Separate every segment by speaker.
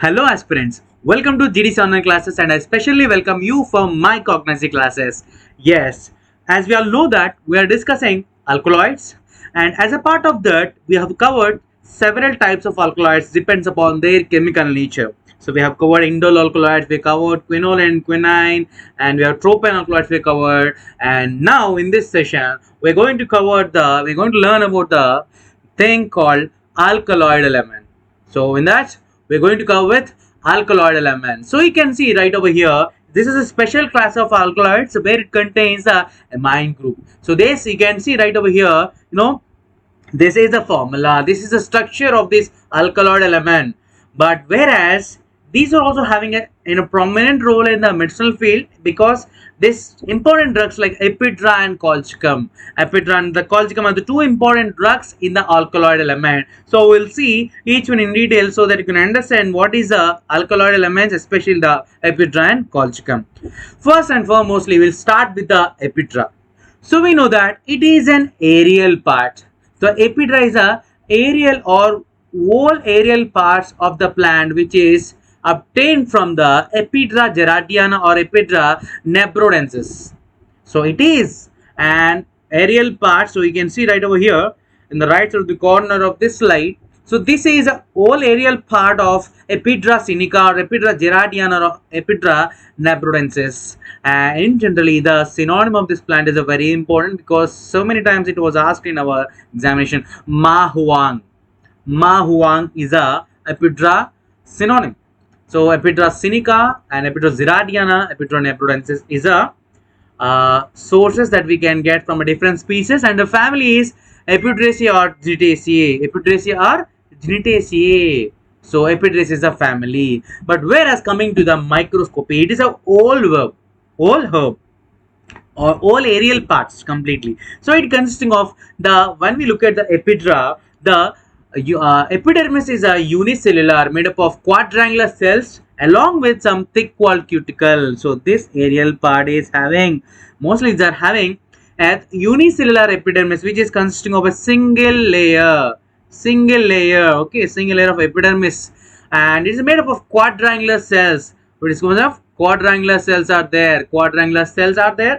Speaker 1: Hello aspirants, welcome to GDC online classes and I especially welcome you for my Cognosy classes. Yes, as we all know that we are discussing alkaloids and as a part of that we have covered several types of alkaloids depends upon their chemical nature. So we have covered indole alkaloids, we covered quinol and quinine, and we have tropane alkaloids we covered, and now in this session we're going to learn about the thing called alkaloid element. So in that we're going to cover with alkaloid element. So you can see right over here, this is a special class of alkaloids where it contains a amine group. So this you can see right over here, this is the formula, this is the structure of this alkaloid element. But whereas these are also having a prominent role in the medicinal field because this important drugs like ephedra and colchicum. Ephedra and the colchicum are the two important drugs in the alkaloid element. So we'll see each one in detail so that you can understand what is the alkaloid elements, especially the ephedra and colchicum. First and foremostly, we'll start with the ephedra. So we know that it is an aerial part. The ephedra is a aerial or whole aerial parts of the plant which is obtained from the Ephedra gerardiana or Ephedra nebrodensis. So it is an aerial part. So you can see right over here in the right side of the corner of this slide. So this is a whole aerial part of Ephedra sinica or Ephedra gerardiana or Ephedra nebrodensis. And generally the synonym of this plant is a very important because so many times it was asked in our examination. Ma huang is a Ephedra synonym. So Ephedra sinica and Ephedra gerardiana, Ephedra nebrodensis is a sources that we can get from a different species, and the family is Epidraceae or Gnetaceae. Epidraceae or Gnetaceae. So Epidraceae is a family. But whereas coming to the microscopy, it is a whole herb or all aerial parts completely. So it consisting of when we look at the ephedra, the epidermis is a unicellular made up of quadrangular cells along with some thick walled cuticle. So this aerial part is having a unicellular epidermis which is consisting of a single layer of epidermis, and it is made up of quadrangular cells. It is composed of quadrangular cells are there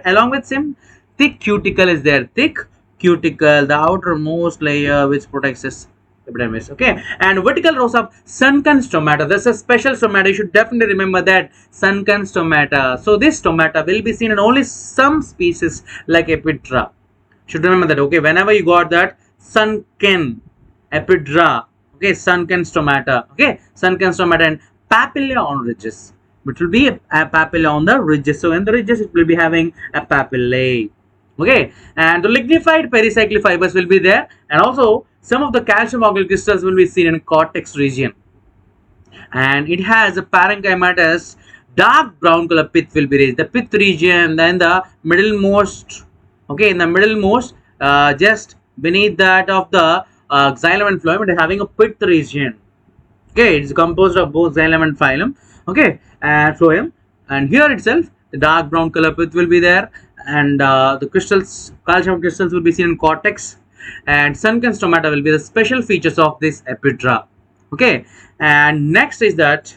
Speaker 1: along with some thick cuticle is there. Thick cuticle, the outermost layer which protects this epidermis. Okay, and vertical rows of sunken stomata. There's a special stomata. You should definitely remember that sunken stomata. So this stomata will be seen in only some species like ephedra. Should remember that. Okay, whenever you got that sunken ephedra, okay, sunken stomata, and papilla on ridges. It will be a papilla on the ridges. So in the ridges, it will be having a papillae. Okay, and the lignified pericyclic fibers will be there, and also some of the calcium oxalate crystals will be seen in cortex region, and it has a parenchymatous dark brown color pith will be raised. The pith region, then the middlemost, just beneath that of the xylem and phloem, it is having a pith region. Okay, it's composed of both xylem and phloem. Okay, and phloem, and here itself the dark brown color pith will be there, and the crystals, calcium crystals will be seen in cortex, and sunken stomata will be the special features of this ephedra. Okay, and next is that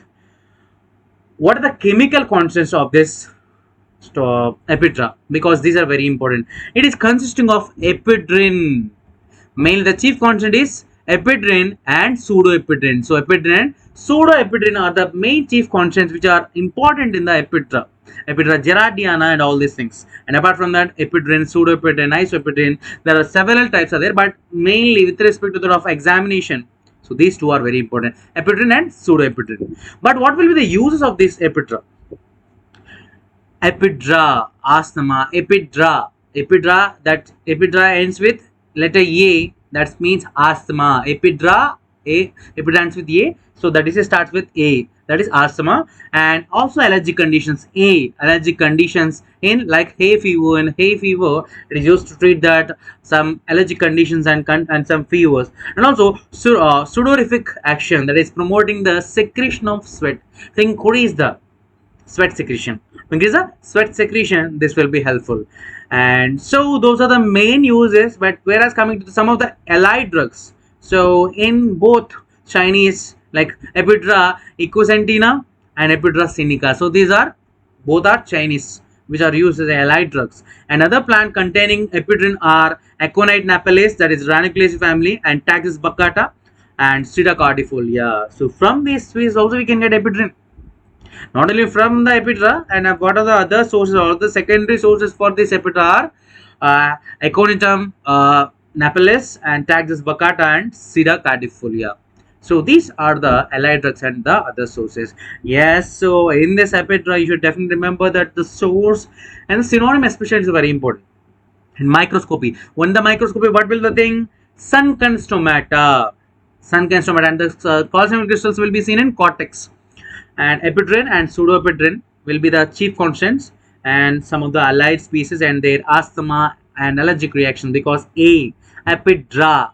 Speaker 1: what are the chemical constants of this ephedra, because these are very important. It is consisting of ephedrine. Mainly the chief constant is ephedrine and pseudoephedrine. So ephedrine and pseudoephedrine are the main chief constants which are important in the ephedra gerardiana and all these things. And apart from that, ephedrine, pseudoephedrine, isoephedrine, there are several types are there, but mainly with respect to the of examination, so these two are very important, ephedrine and pseudoephedrine. But what will be the uses of this ephedra? Ephedra, asthma, ephedra ends with letter A, that means asthma. Ephedra ends with A, so that is starts with A, that is asthma. And also allergic conditions, allergic conditions in like hay fever. In hay fever, it is used to treat that some allergic conditions and some fevers. And also sudorific action, that is promoting the secretion of sweat, to increase the sweat secretion. This will be helpful. And so those are the main uses. But whereas coming to some of the allied drugs, so in both Chinese like Epidra equisentina and Epidra sinica. So these are both are Chinese, which are used as allied drugs. Another plant containing epidrin are Aconite napellus, that is Ranunculaceae family, and Taxus baccata and Stida cardifolia. So from these species also we can get epidrin. Not only from the epidra, and what are the other sources or the secondary sources for this epidra are Aconitum napellus and Taxus baccata and Stida cardifolia. So these are the allied drugs and the other sources. Yes, so in this epidra you should definitely remember that the source and the synonym especially is very important. In microscopy, when the microscopy, what will the thing? Sunken stomata. Sunken stomata, and the calcium crystals will be seen in cortex. And epidrin and pseudoepidrin will be the chief constants, and some of the allied species and their asthma and allergic reaction, because epidra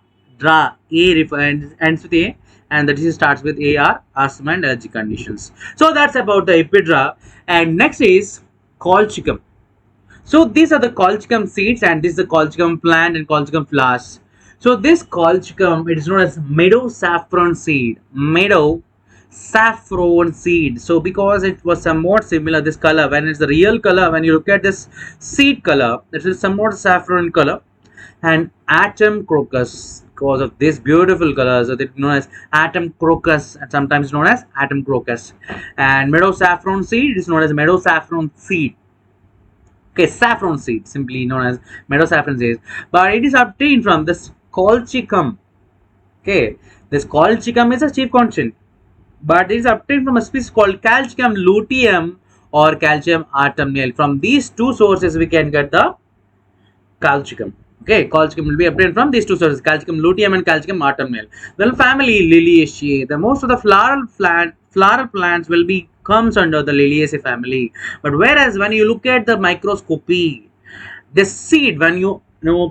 Speaker 1: ends with A, and the disease starts with AR, asthma and allergic conditions. So that's about the epidra. And next is colchicum. So these are the colchicum seeds, and this is the colchicum plant and colchicum flowers. So this colchicum, it is known as meadow saffron seed. Meadow saffron seed. So because it was somewhat similar, this color, when it's the real color, when you look at this seed color, it is somewhat saffron color. And atom crocus, because of this beautiful color, so it's known as atom crocus, and sometimes known as atom crocus. And meadow saffron seed is known as meadow saffron seed. Okay, saffron seed, simply known as meadow saffron seed, but it is obtained from this colchicum. Okay, this colchicum is a chief constant, but it is obtained from a species called Calcium luteum or Calcium autumnale. From these two sources we can get the colchicum. Okay, colchicum will be obtained from these two sources, Calcium luteum and Calcium autumnale. Well, family Liliaceae, the most of the floral plants will be comes under the Liliaceae family. But whereas when you look at the microscopy, the seed, when you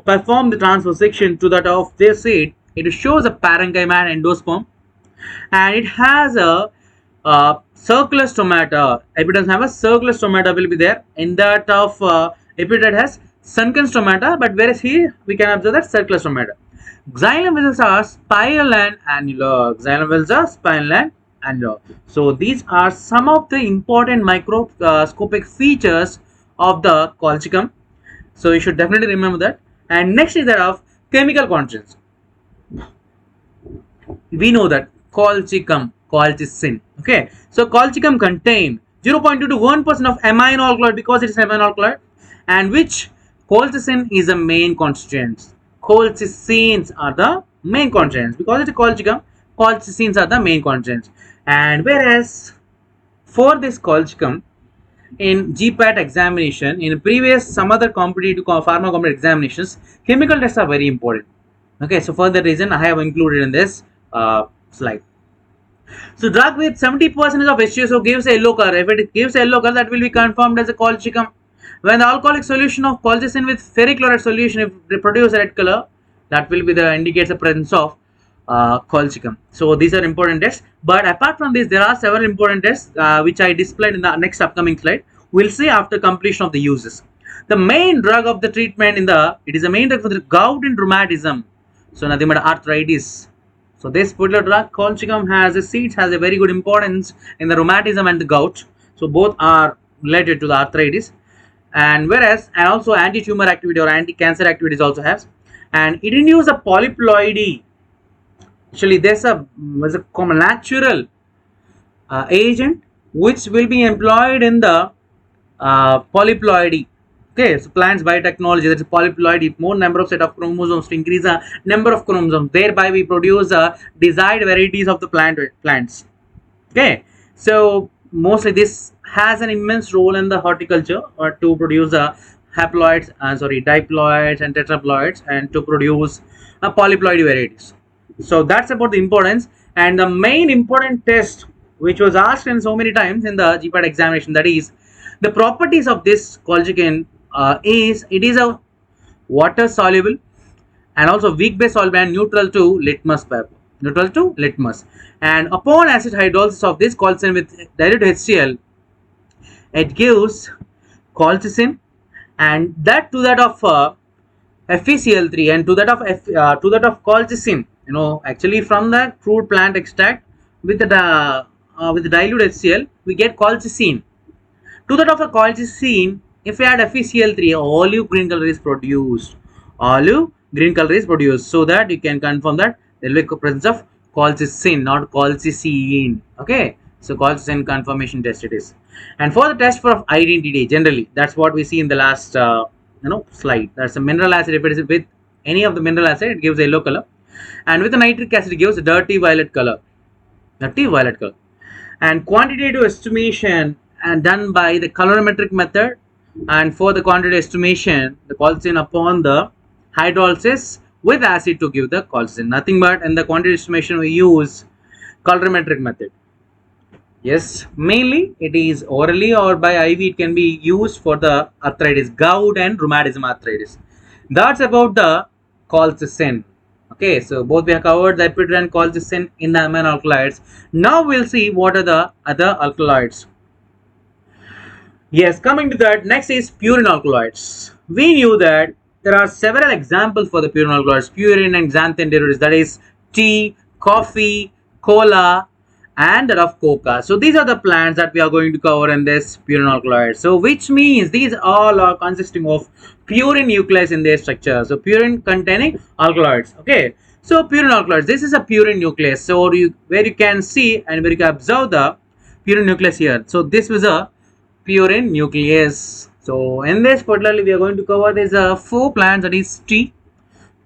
Speaker 1: perform the transposition to that of this seed, it shows a parenchyma and endosperm, and it has a circular stomata. Epidens have a circular stomata will be there. In that of epidid has sunken stomata, but whereas here we can observe that circular stomata. Xylem vessels are spiral and annular. Xylem vessels are spiral and annular. So these are some of the important microscopic features of the colchicum. So you should definitely remember that. And next is that of chemical constants. We know that colchicum, colchicine. Okay, so colchicum contain 0.2 to 1% of amino alkaloid, because it is amino alkaloid, and which colchicine is the main constituent. Colchicines are the main constituents, because it is colchicum. Colchicines are the main constituents. And whereas for this colchicum, in GPAT examination, in previous some other competitive pharma competitive examinations, chemical tests are very important. Okay, so for that reason I have included in this slide. So drug with 70% of H2SO gives a yellow color. If it gives a yellow color, that will be confirmed as a colchicum. When the alcoholic solution of colchicine with ferric chloride solution, if they produce a red color, that will be the indicates the presence of colchicum. So these are important tests. But apart from this, there are several important tests which I displayed in the next upcoming slide. We'll see after completion of the uses. The main drug of the treatment it is a main drug for the gout and rheumatism. So nothing but arthritis. So this particular drug, colchicum, has a seeds has a very good importance in the rheumatism and the gout. So both are related to the arthritis. And whereas, and also anti-tumor activity or anti-cancer activities also has. And it induces a polyploidy. Actually, there's a common natural agent which will be employed in the polyploidy. Okay, so plants biotechnology, that's a polyploidy, more number of set of chromosomes to increase the number of chromosomes. Thereby, we produce desired varieties of the plants. Okay, so mostly this has an immense role in the horticulture, or to produce haploids, diploids and tetraploids, and to produce polyploidy varieties. So that's about the importance. And the main important test which was asked in so many times in the GPAT examination, that is the properties of this colchicum is it is a water soluble and also weak base soluble and neutral to litmus paper. Neutral to litmus. And upon acid hydrolysis of this colchicine with dilute HCl, it gives colchicine, and that to that of FeCl3 and to that of colchicine. Actually from the crude plant extract, with the dilute HCl, we get colchicine. To that of a colchicine, if we add FeCl3, olive green color is produced. Olive green color is produced, so that you can confirm that there will be presence of colchicine, not colchicine. Okay, so colchicine confirmation test it is. And for the test for identity, generally that's what we see in the last slide. That's a mineral acid. If it is with any of the mineral acid, it gives a yellow color, and with the nitric acid, it gives a dirty violet color. Dirty violet color. And quantitative estimation and done by the colorimetric method, and for the quantitative estimation, the colchicine upon the hydrolysis with acid to give the colchicine. Nothing but in the quantitative estimation we use colorimetric method. Yes, mainly it is orally or by IV. It can be used for the arthritis, gout and rheumatism arthritis. That's about the colchicine. Okay, so both we have covered the epidrin and colchicine in the amino alkaloids. Now we'll see what are the other alkaloids. Yes, coming to that, next is purine alkaloids. We knew that there are several examples for the purine alkaloids, purine and xanthine derivatives, that is tea, coffee, cola, and that of coca. So these are the plants that we are going to cover in this purine alkaloids. So which means these all are consisting of purine nucleus in their structure. So purine containing alkaloids. Okay. So purine alkaloids. This is a purine nucleus. So where you can see and where you can observe the purine nucleus here. So this was a purine nucleus. So in this particularly we are going to cover these 4 plants, that is tea,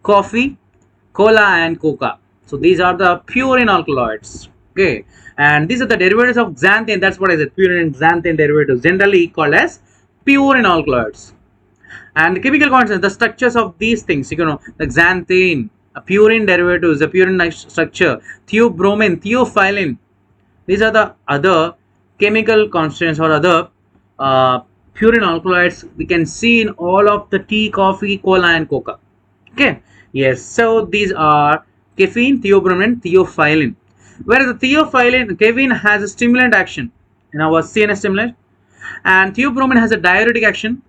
Speaker 1: coffee, cola and coca. So these are the purine alkaloids. Okay, and these are the derivatives of xanthine. That's what I said, purine and xanthine derivatives, generally called as purine alkaloids. And the chemical constants, the structures of these things, the xanthine, a purine derivatives, the purine structure, theobromine, theophylline. These are the other chemical constants or other purine alkaloids we can see in all of the tea, coffee, cola and coca. Okay, yes, so these are caffeine, theobromine, theophylline. Whereas the theophylline, caffeine has a stimulant action in our CNS stimulant, and theobromine has a diuretic action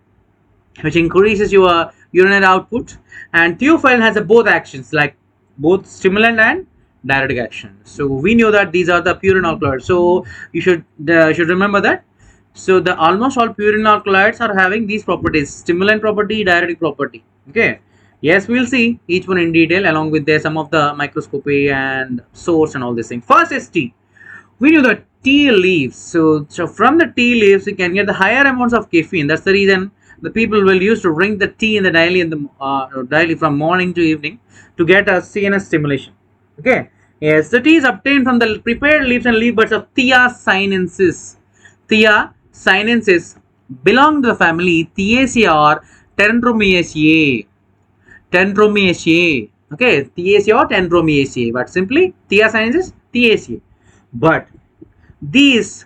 Speaker 1: which increases your urinary output, and theophylline has a both actions, like both stimulant and diuretic action. So we knew that these are the purine alkaloids. So you should remember that. So the almost all purine alkaloids are having these properties: stimulant property, diuretic property. Okay. Yes, we will see each one in detail along with some of the microscopy and source and all these things. First is tea. We knew that tea leaves. So from the tea leaves, we can get the higher amounts of caffeine. That's the reason the people will use to drink the tea in the daily from morning to evening to get a CNS stimulation. Okay. Yes, the tea is obtained from the prepared leaves and leaf buds of Thea sinensis. Thea sinensis belong to the family Theaceae or Dendromeaceae. Dendromeaceae. Okay, Theaceae or Dendromeaceae, but simply Thea sinensis, Theaceae. But these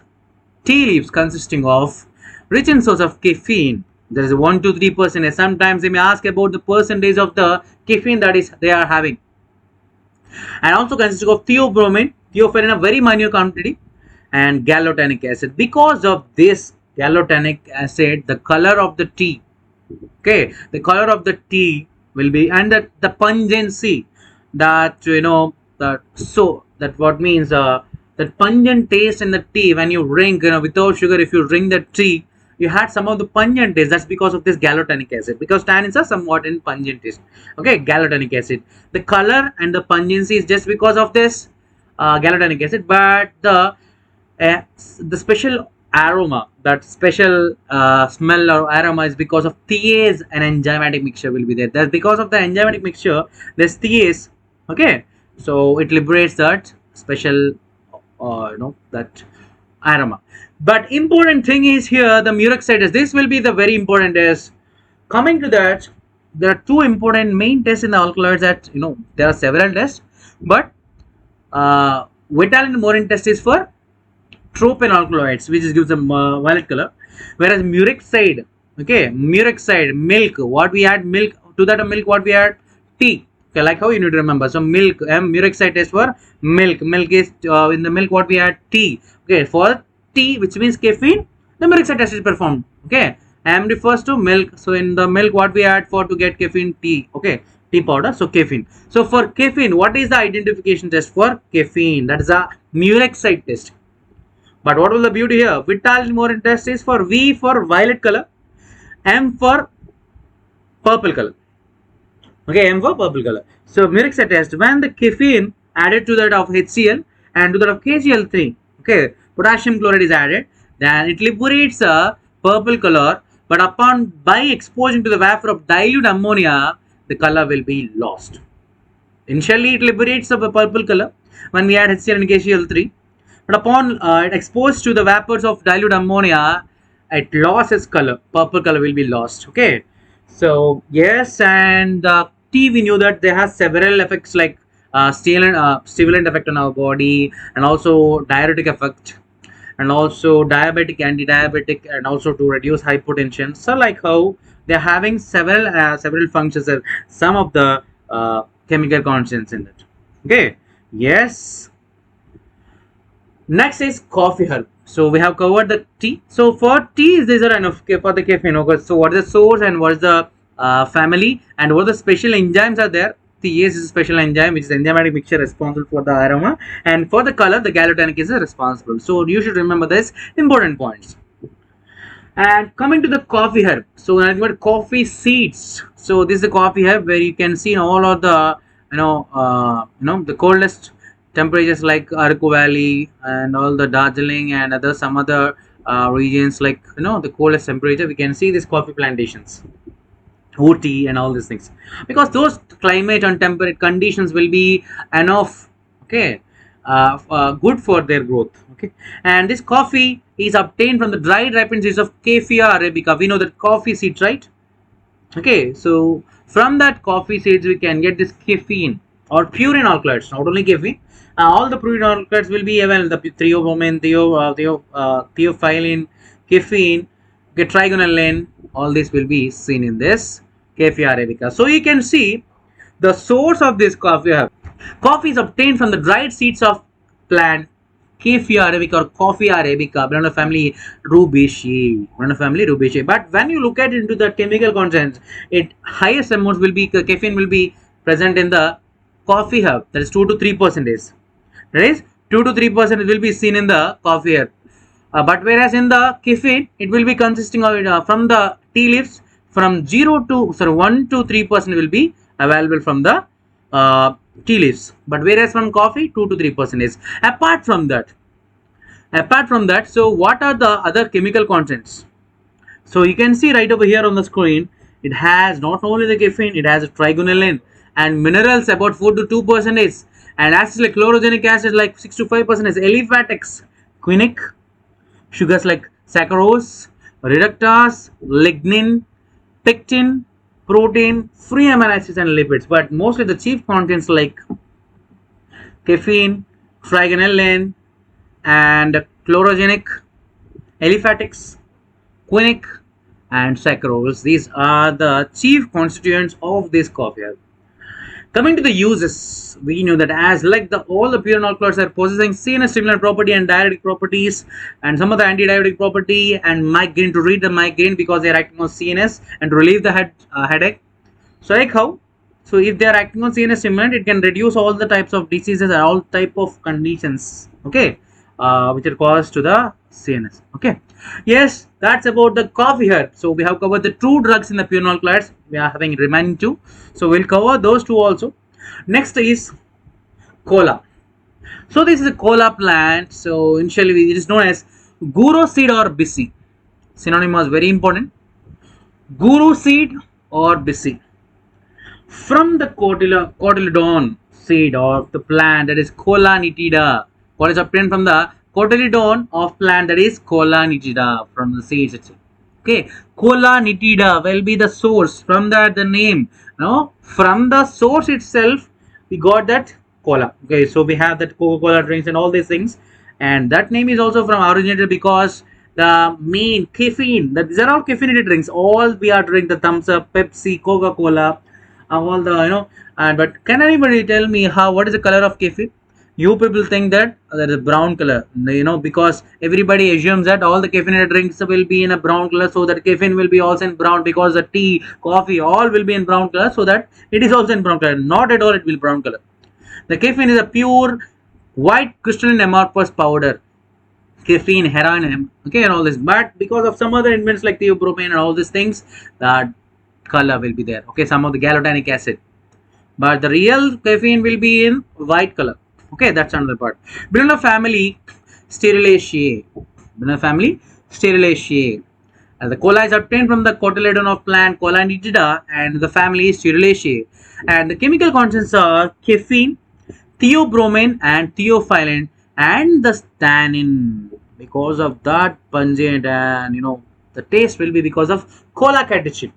Speaker 1: tea leaves consisting of rich in source of caffeine. There is 1 to 3%. Sometimes they may ask about the percentage of the caffeine that is they are having. And also consisting of theobromine, theophylline in a very minor quantity, and 𝛾 acid. Because of this 𝛾 acid, the color of the tea, okay, the color of the tea will be, and the pungency, that what means that pungent taste in the tea when you drink, without sugar. If you drink the tea, you had some of the pungent taste. That's because of this 𝛾 acid, because tannins are somewhat in pungent taste. Okay, 𝛾 acid. The color and the pungency is just because of this 𝛾 acid, but the special aroma, that special smell or aroma, is because of thiase and enzymatic mixture will be there. That's because of the enzymatic mixture, there's thiase. Okay, so it liberates that special that aroma. But important thing is here the muric acid test. This will be the very important test. Coming to that, there are 2 important main tests in the alkaloids. That there are several tests, but Vital and Morin test is for tropin alkaloids, which gives a violet color, whereas muric acid, okay, muric acid, milk, what we add milk to that, milk what we add tea. Okay, like how you need to remember. So milk, muric acid test for milk. Milk is in the milk what we add tea. Okay, for tea, which means caffeine, the muric acid test is performed. Okay, M refers to milk. So in the milk what we add for to get caffeine, tea. Okay, tea powder. So caffeine. So for caffeine, what is the identification test for caffeine? That is a Murex test. But what was the beauty here? Vitality more test is for V for violet color, M for purple color. Okay, M for purple color. So Murex test, when the caffeine added to that of HCl and to that of KCl3, okay, potassium chloride is added, then it liberates a purple color, but upon by exposing to the vapor of dilute ammonia, the color will be lost. Initially it liberates a purple color when we add HCl and KCl3, but upon it exposed to the vapors of dilute ammonia, it loses color. Purple color will be lost. Okay, so yes, and tea, we knew that they have several effects like stimulant effect on our body, and also diuretic effect, and also diabetic, anti-diabetic, and also to reduce hypertension. So like how they're having several functions and some of the chemical constants in it. Okay, yes. Next is coffee herb. So we have covered the tea. So for tea, these are enough for the caffeine. Okay. So what is the source and what is the family and what the special enzymes are there? Thease is a special enzyme which is enzymatic mixture responsible for the aroma, and for the color the 𝘿𝙄𝙎𝙎 is responsible. So you should remember this important points. And coming to the coffee herb, so when I got coffee seeds, so this is the coffee herb where you can see all of the the coldest temperatures like Arku Valley and all the Darjeeling and some other regions like the coldest temperature, we can see these coffee plantations, Ooty and all these things, because those climate and temperate conditions will be enough, okay, good for their growth. Okay, and this coffee is obtained from the dried ripened seeds of Caffeia arabica. We know that coffee seeds, right? Okay, so from that coffee seeds we can get this caffeine or purine alkaloids, not only caffeine. All the purine alkaloids will be available, the theobromine, theophylline, caffeine, trigonelline, all this will be seen in this Caffeia arabica. So you can see the source of this coffee. Coffee is obtained from the dried seeds of plant Caffeia arabica or Coffea arabica, belong to family Rubiaceae. But when you look at into the chemical contents, it highest amounts will be caffeine will be present in the coffee herb, that is 2 to 3%. That is 2 to 3% will be seen in the coffee herb. But whereas in the caffeine, it will be consisting of from the tea leaves from 1 to 3% will be available from the tea leaves. But whereas from coffee, 2 to 3%. Apart from that, so what are the other chemical contents? So you can see right over here on the screen, it has not only the caffeine, it has a trigonelline and minerals about 4 to 2%, and acids like chlorogenic acid like 6 to 5%, aliphatic, quinic, sugars like saccharose, reductase, lignin, pectin, protein, free amino acids and lipids. But mostly the chief contents like caffeine, trigonelline, and chlorogenic, aliphatics, quinic, and saccharose. These are the chief constituents of this coffee herb. Coming to the uses, we know that as like all the purine alkaloids are possessing CNS stimulant property and diuretic properties, and some of the anti-diuretic property and migraine, to read the migraine because they are acting on CNS and to relieve the headache. So like how? So if they are acting on CNS stimulant, it can reduce all the types of diseases and all type of conditions, okay, which are caused to the CNS. Okay, yes, that's about the coffee herb. So we have covered the two drugs in the purine alkaloids. We are having remaining two, so we'll cover those two also. Next is cola. So this is a cola plant. So initially it is known as guru seed or bisi. Synonym was very important. Guru seed or bisi. From the cotyledon seed of the plant, that is Cola nitida. What is obtained from the cotyledon of plant, that is Cola nitida, from the seeds itself. Okay, Cola nitida will be the source. From that the name, from the source itself we got that cola. Okay, so we have that Coca-Cola drinks and all these things, and that name is also from originated because the main caffeine, that these are all caffeinated drinks. All we are drinking, the Thumbs Up, Pepsi, Coca-Cola, all the but can anybody tell me what is the color of caffeine? You people think that that is brown color, because everybody assumes that all the caffeinated drinks will be in a brown color, so that caffeine will be also in brown, because the tea, coffee, all will be in brown color, so that it is also in brown color. Not at all, it will be brown color. The caffeine is a pure white crystalline amorphous powder. Caffeine, heroin, okay, and all this. But because of some other invents like theobromine and all these things, that color will be there. Okay, some of the gallutanic acid. But the real caffeine will be in white color. Okay, that's another part. Belong family Steriliaceae. Belong family Steriliaceae. The cola is obtained from the cotyledon of plant Colanidida, and the family is Steriliaceae. And the chemical constants are caffeine, theobromine, and theophylline, and the tannin. Because of that pungent, and the taste will be because of cola catechin.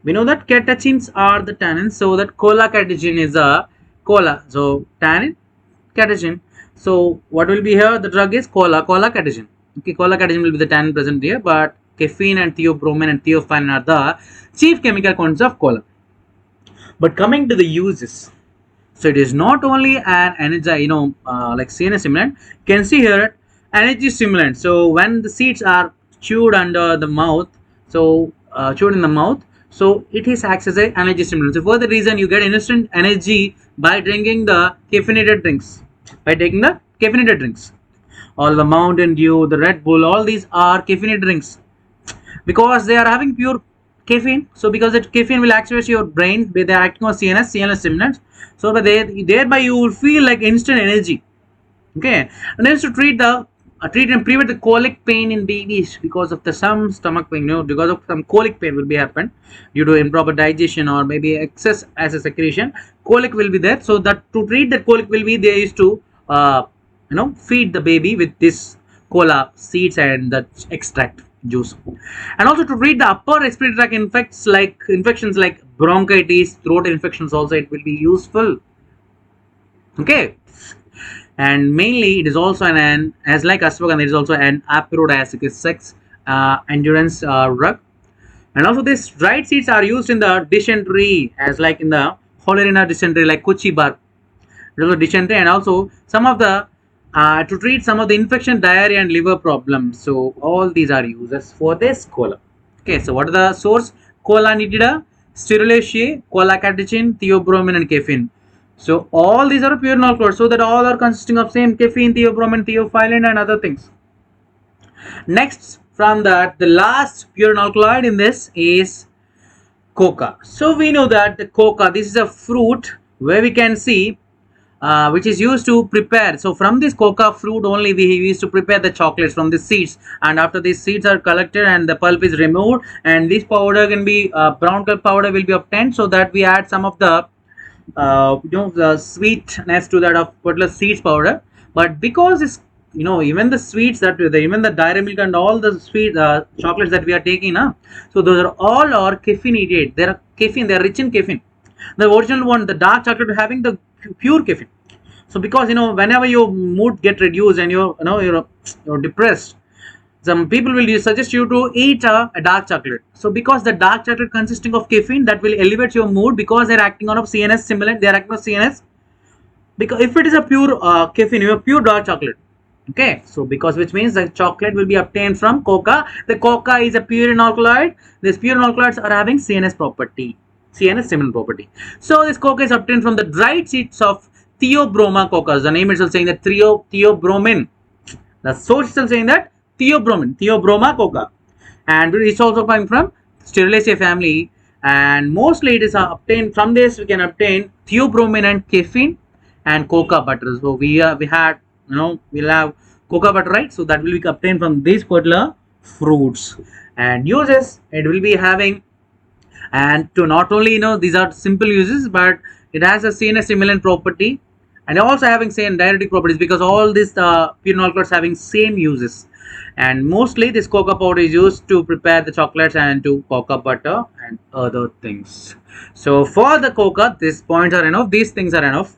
Speaker 1: We know that catechins are the tannins, so that cola catechin is a cola. So tannin, catechin. So what will be here? The drug is cola catechin. Okay, cola catechin will be the tannin present here, but caffeine and theobromine and theophylline are the chief chemical constants of cola. But coming to the uses, so it is not only an energy, like CNS stimulant. You can see here energy stimulant. So when the seeds are chewed under the mouth, so chewed in the mouth, so it is acts as an energy stimulant. So for the reason you get instant energy by drinking the caffeinated drinks, by taking the caffeinated drinks. All the Mountain Dew, the Red Bull, all these are caffeinated drinks because they are having pure caffeine. So because that caffeine will activate your brain, they are acting on CNS stimulants. So thereby you will feel like instant energy. Okay, and then to treat and prevent the colic pain in babies because of some stomach pain, because of some colic pain will be happen due to improper digestion or maybe excess acid secretion. Colic will be there. So that to treat that colic will be they used to feed the baby with this cola seeds and the extract juice. And also to treat the upper respiratory tract infections like bronchitis, throat infections also it will be useful. Okay, and mainly it is also an as like ashwagandha, it is also an aphrodisiac sex endurance drug. And also these dried seeds are used in the dysentery, as like in the cholera dysentery, like kuchi bark, dysentery, and also some of the to treat some of the infection, diarrhea, and liver problems. So all these are uses for this cola. Okay, so what are the source? Cola nitida, Steriliaceae, cola catechin, theobromine, and caffeine. So all these are pure alkaloids. So that all are consisting of same caffeine, theobromine, theophylline, and other things. Next, from that, the last pure alkaloid in this is coca. So we know that the coca, this is a fruit where we can see which is used to prepare. So from this coca fruit only we used to prepare the chocolates from the seeds, and after these seeds are collected and the pulp is removed, and this powder can be brown color powder will be obtained, so that we add some of the the sweetness to that of particular seeds powder. But because it's even the sweets that even the dairy milk and all the sweet chocolates that we are taking, so those are all are caffeinated. They are caffeine, they are rich in caffeine. The original one, the dark chocolate, having the pure caffeine. So because whenever your mood get reduced and you're depressed, some people will suggest you to eat a dark chocolate. So because the dark chocolate consisting of caffeine, that will elevate your mood because they're acting on a CNS stimulant. They are acting on CNS. Because if it is a pure caffeine, you have pure dark chocolate. Okay, so because which means the chocolate will be obtained from coca. The coca is a purine alkaloid. These purine alkaloids are having CNS property, CNS stimulant property. So this coca is obtained from the dried seeds of Theobroma coccus. The name itself saying that theobromine. The source itself saying that Theobroma coca, and it's also coming from Steriliaceae family. And mostly it is obtained from this. We can obtain theobromine and caffeine and coca butter. So we'll have coca butter, right? So that will be obtained from these particular fruits. And uses it will be having, and to not only these are simple uses, but it has a CNS stimulant property and also having same diuretic properties, because all these purine alkaloids having same uses. And mostly this coca powder is used to prepare the chocolates and to coca butter and other things. So for the coca, these points are enough, these things are enough.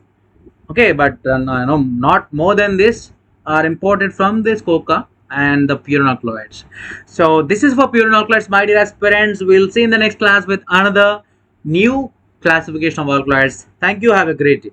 Speaker 1: Okay, but not more than this are imported from this coca and the purine alkaloids. So this is for purine alkaloids, my dear aspirants. We'll see in the next class with another new classification of alkaloids. Thank you. Have a great day.